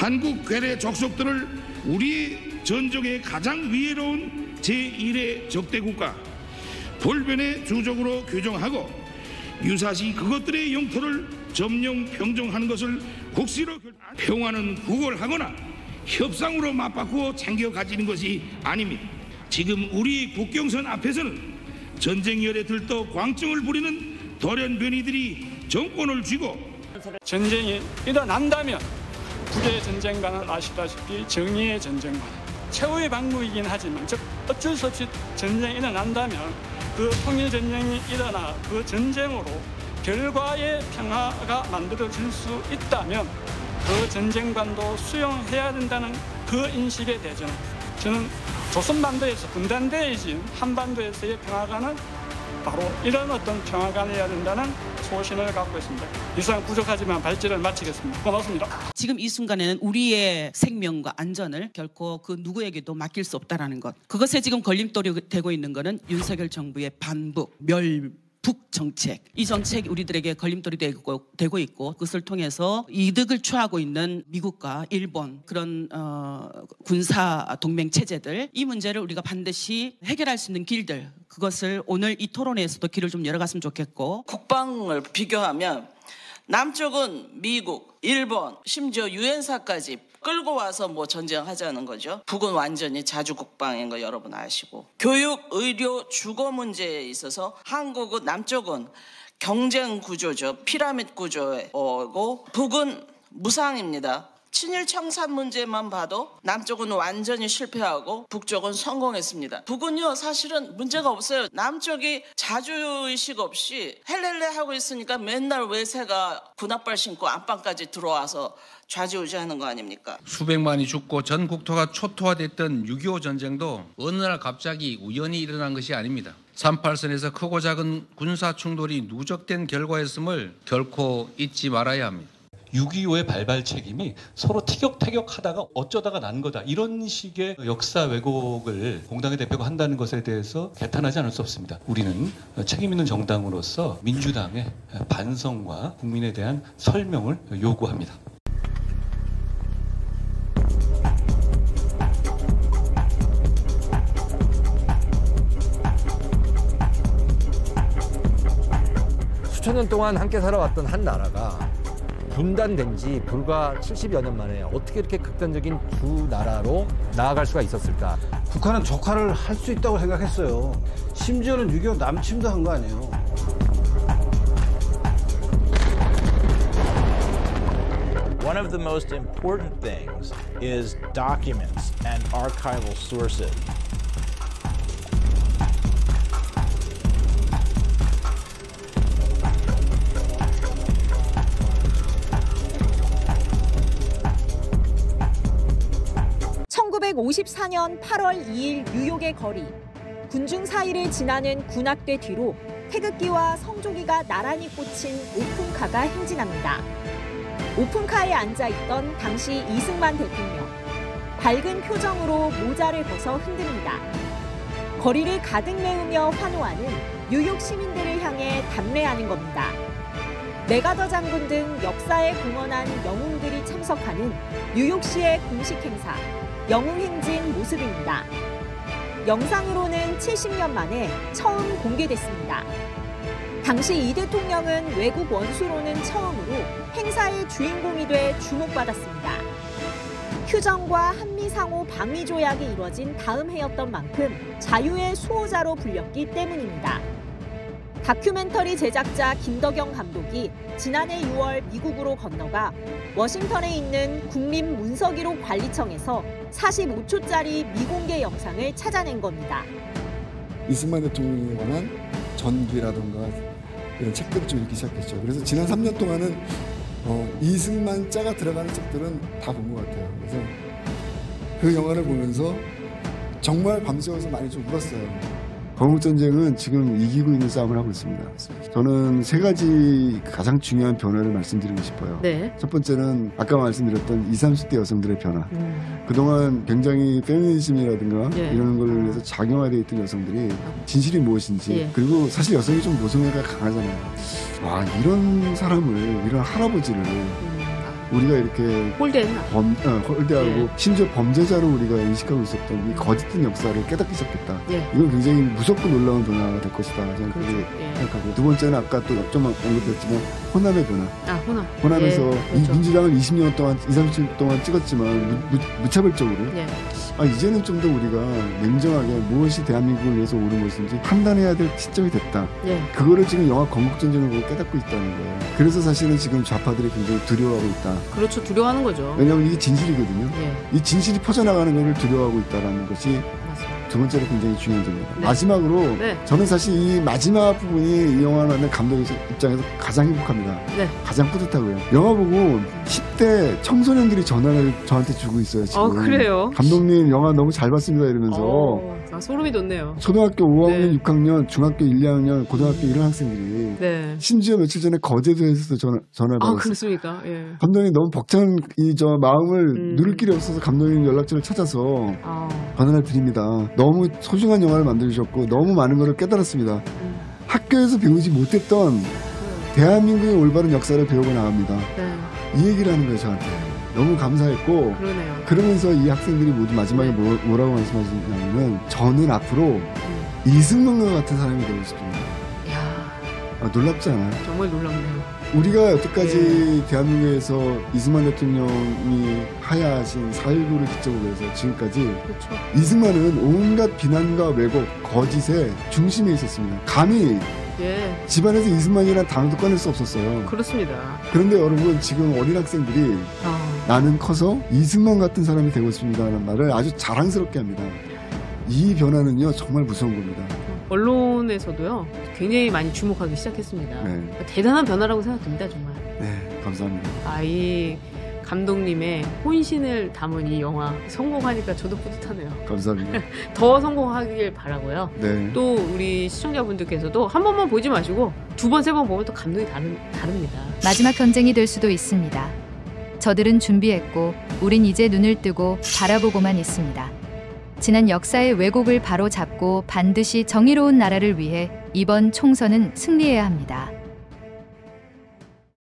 한국 괴뢰 족속들을 우리 전적의 가장 위해로운 제1의 적대국가 볼변의 주적으로 규정하고 유사시 그것들의 영토를 점령 평정하는 것을 국시로 평화는 구걸하거나 협상으로 맞바꾸어 챙겨 가지는 것이 아닙니다. 지금 우리 국경선 앞에서는 전쟁 열에 들떠 광증을 부리는 돌연변이들이 정권을 쥐고 전쟁이 일어난다면 국의 전쟁과는 아시다시피 정의의 전쟁과 최후의 방법이긴 하지만 즉 어쩔 수 없이 전쟁이 일어난다면 그 통일전쟁이 일어나 그 전쟁으로 결과의 평화가 만들어질 수 있다면 그 전쟁관도 수용해야 된다는 그 인식에 대해서는 저는 조선반도에서 분단되어진 한반도에서의 평화관은 바로 이런 어떤 평화관이어야 된다는 소신을 갖고 있습니다. 이상 부족하지만 발제를 마치겠습니다. 고맙습니다. 지금 이 순간에는 우리의 생명과 안전을 결코 그 누구에게도 맡길 수 없다는 것. 그것에 지금 걸림돌이 되고 있는 것은 윤석열 정부의 반북, 멸북 정책. 이 정책이 우리들에게 걸림돌이 되고 있고 그것을 통해서 이득을 취하고 있는 미국과 일본 그런 군사 동맹 체제들 이 문제를 우리가 반드시 해결할 수 있는 길들 그것을 오늘 이 토론회에서도 길을 좀 열어갔으면 좋겠고 국방을 비교하면 남쪽은 미국, 일본, 심지어 유엔사까지 끌고 와서 뭐 전쟁하자는 거죠. 북은 완전히 자주국방인 거 여러분 아시고 교육, 의료, 주거 문제에 있어서 한국은 남쪽은 경쟁 구조죠. 피라미드 구조고 북은 무상입니다. 친일 청산 문제만 봐도 남쪽은 완전히 실패하고 북쪽은 성공했습니다. 북은요 사실은 문제가 없어요. 남쪽이 자주의식 없이 헬렐레 하고 있으니까 맨날 외세가 군합발 신고 안방까지 들어와서 좌지우지하는 거 아닙니까? 수백만이 죽고 전 국토가 초토화됐던 6.25 전쟁도 어느 날 갑자기 우연히 일어난 것이 아닙니다. 38선에서 크고 작은 군사 충돌이 누적된 결과였음을 결코 잊지 말아야 합니다. 6.25의 발발 책임이 서로 티격태격하다가 어쩌다가 난 거다. 이런 식의 역사 왜곡을 공당의 대표가 한다는 것에 대해서 개탄하지 않을 수 없습니다. 우리는 책임 있는 정당으로서 민주당의 반성과 국민에 대한 설명을 요구합니다. 수천 년 동안 함께 살아왔던 한 나라가 분단된 지 불과 70여 년 만에 어떻게 이렇게 극단적인 두 나라로 나아갈 수가 있었을까? 북한은 적화를 할 수 있다고 생각했어요. 심지어는 6.25 남침도 한 거 아니에요. One of the most important things is documents and archival sources. (1954년 8월 2일) 뉴욕의 거리. 군중 사이를 지나는 군악대 뒤로 태극기와 성조기가 나란히 꽂힌 오픈카가 행진합니다. 오픈카에 앉아있던 당시 이승만 대통령. 밝은 표정으로 모자를 벗어 흔듭니다. 거리를 가득 메우며 환호하는 뉴욕 시민들을 향해 담례하는 겁니다. 메가더 장군 등 역사에 공헌한 영웅들이 참석하는 뉴욕시의 공식 행사. 영웅행진 모습입니다. 영상으로는 70년 만에 처음 공개됐습니다. 당시 이 대통령은 외국 원수로는 처음으로 행사의 주인공이 돼 주목받았습니다. 휴전과 한미상호 방위 조약이 이뤄진 다음 해였던 만큼 자유의 수호자로 불렸기 때문입니다. 다큐멘터리 제작자 김덕영 감독이 지난해 6월 미국으로 건너가 워싱턴에 있는 국립문서기록 관리청에서 45초짜리 미공개 영상을 찾아낸 겁니다. 이승만 대통령에 관한 전기라든가 이런 책들을 좀 읽기 시작했죠. 그래서 지난 3년 동안은 이승만 자가 들어가는 책들은 다 본 것 같아요. 그래서 그 영화를 보면서 정말 밤새워서 많이 좀 울었어요. 건국전쟁은 지금 이기고 있는 싸움을 하고 있습니다. 저는 세 가지 가장 중요한 변화를 말씀드리고 싶어요. 네. 첫 번째는 아까 말씀드렸던 20, 30대 여성들의 변화. 그동안 굉장히 페미니즘이라든가 이런 걸 위해서 작용화되어 있던 여성들이 진실이 무엇인지 그리고 사실 여성이 좀 모성애가 강하잖아요. 와, 이런 사람을, 이런 할아버지를 우리가 이렇게 홀대했나? 홀대하고 예. 심지어 범죄자로 우리가 인식하고 있었던 이 거짓된 역사를 깨닫기 시작했다. 예. 이건 굉장히 무섭고 놀라운 변화가 될 것이다. 저는 그렇게 그렇죠. 예. 생각하고 두 번째는 아까 또 좀 언급했지만 호남의 변화. 호남. 호남에서 예, 이 그렇죠. 민주당을 20년 동안 30년 동안 찍었지만 무차별적으로 예. 이제는 좀 더 우리가 냉정하게 무엇이 대한민국을 위해서 옳은 것인지 판단해야 될 시점이 됐다. 예. 그거를 지금 영화 건국전쟁을 보고 깨닫고 있다는 거예요. 그래서 사실은 지금 좌파들이 굉장히 두려워하고 있다. 그렇죠. 두려워하는 거죠. 왜냐하면 이게 진실이거든요. 예. 이 진실이 퍼져나가는 것을 두려워하고 있다는 것이 두 번째로 굉장히 중요한 점입니다. 네. 마지막으로 네. 저는 사실 이 마지막 부분이 이 영화를 감독의 입장에서 가장 행복합니다. 네. 가장 뿌듯하고요. 영화 보고 10대 청소년들이 전화를 저한테 주고 있어요. 지금. 그래요? 감독님 영화 너무 잘 봤습니다 이러면서 소름이 돋네요. 초등학교 5학년, 네. 6학년, 중학교 1, 2학년, 고등학교 1학년 학생들이 네. 심지어 며칠 전에 거제도에서 전화를 받았어요. 그렇습니까? 예. 감독님 너무 벅찬 마음을 누를 길이 없어서 감독님 연락처를 찾아서 전화를 드립니다. 너무 소중한 영화를 만들어주셨고 너무 많은 것을 깨달았습니다. 학교에서 배우지 못했던 대한민국의 올바른 역사를 배우고 나옵니다. 네. 이 얘기를 하는 거예요 저한테. 너무 감사했고 그러네요. 그러면서 이 학생들이 모두 마지막에 뭐라고 말씀하시냐면 저는 앞으로 이승만과 같은 사람이 되고 싶습니다. 놀랍지 않아요? 정말 놀랍네요. 우리가 여태까지 대한민국에서 이승만 대통령이 하야하신 4.19를 기점으로 해서 지금까지 그렇죠. 이승만은 온갖 비난과 왜곡, 거짓의 중심에 있었습니다. 감히 예. 집안에서 이승만이라는 단어도 꺼낼 수 없었어요. 그렇습니다. 그런데 여러분 지금 어린 학생들이 나는 커서 이승만 같은 사람이 되고 싶습니다라는 말을 아주 자랑스럽게 합니다. 이 변화는요 정말 무서운 겁니다. 언론에서도요 굉장히 많이 주목하기 시작했습니다. 네. 대단한 변화라고 생각됩니다 정말. 네, 감사합니다. 이 감독님의 혼신을 담은 이 영화 성공하니까 저도 뿌듯하네요. 감사합니다. 더 성공하길 바라고요. 네. 또 우리 시청자분들께서도 한 번만 보지 마시고 두 번, 세 번 보면 또 감동이 다릅니다. 마지막 전쟁이 될 수도 있습니다. 저들은 준비했고 우린 이제 눈을 뜨고 바라보고만 있습니다. 지난 역사의 왜곡을 바로잡고 반드시 정의로운 나라를 위해 이번 총선은 승리해야 합니다.